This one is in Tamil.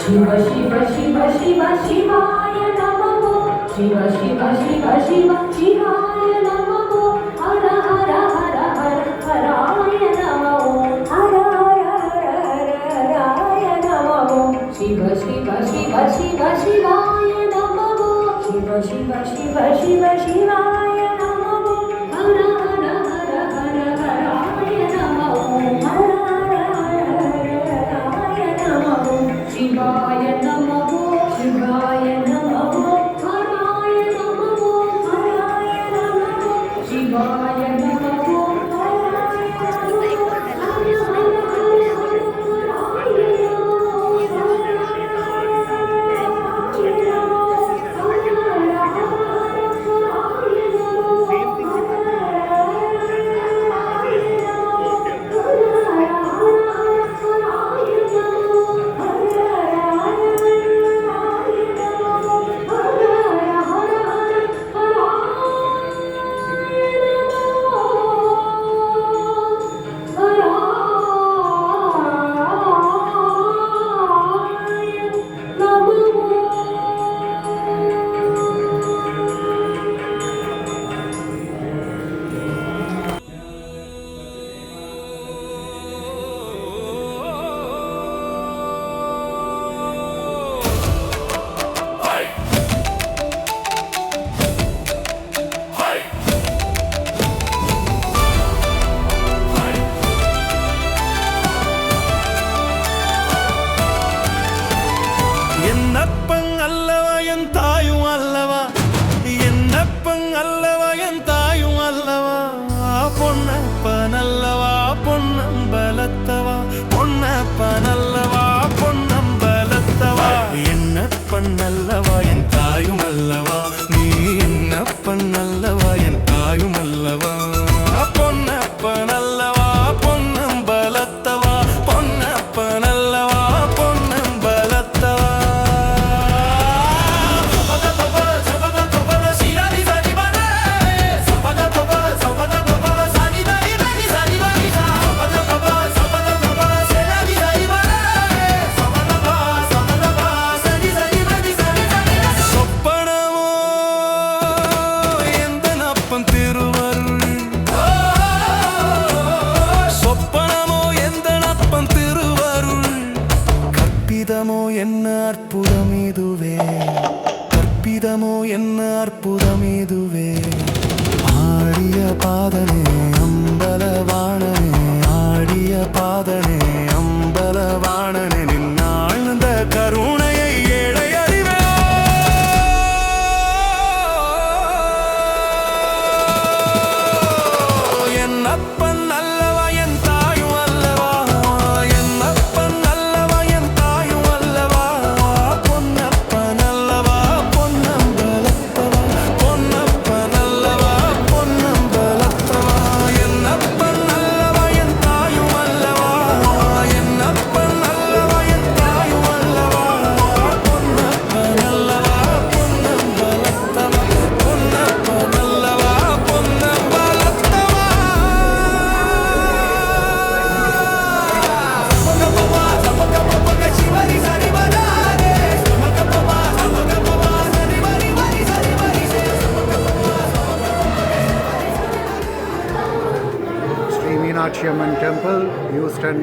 शिव शिव शिव शिव शिवाय नमः शिव शिव शिव शिव शिवाय नमः हर हर हर हर हराय नमः हर हर हर हराय नमः शिव शिव शिव शिव शिवाय नमः शिव शिव शिव शिव शिवाय नमः हर हर हर हर हराय नमः हर हर हर हराय नमः शिवाय नमः शिवाय नमः हराय नमः हराय नमः शिवाय नमः हराय என்னப்பன் அல்லவா என் தாயும் அல்லவா என்னப்பன் அல்லவா என் தாயும் அல்லவா பொன்னப்பன் அல்லவா பொன்னம்பலத்தவா பொன்னப்பன் அல்லவா பொன்னம்பலத்தவா என்னப்பன் அல்லவா என் தாயும் அல்லவா நீ என்னப்பன் அல்லவா என் தாயும் அல்லவா பொன்னப்பன் அல்லவா பொன்னம்பலத்தவா பொன்னப்பன் அல்லவா பொன்னம்பலத்தவா கற்பிதமோ என்ன அற்புதம் இதுவே கற்பிதமோ என்ன அற்புதம் இதுவே ஆடிய பாதனே அம்பலவாணனே ஆடிய பாதனே அம்பலவாணனே நின்னாழ்ந்த கருணையை ஏழை அறிவே என் அப்பன் அல்லவா என் தாயும் அல்லவா என் அப்பன் அல்லவா என் தாயும் அல்லவா பொன்னப்பன் அல்லவா பொன்னம்பலத்தவா பொன்னப்பன் அல்லவா பொன்னம்பலத்தவா என் அப்பன் அல்லவா என் தாயும் அல்லவா என் அப்பன் அல்லவா என் தாயும் அல்லவா பொன்னப்பன் அல்லவா பொன்னம்பலத்தவா பொன்னப்பன் அல்லவா பொன்னம்பலத்தவா Sri Meenakshi Amman Temple, Houston,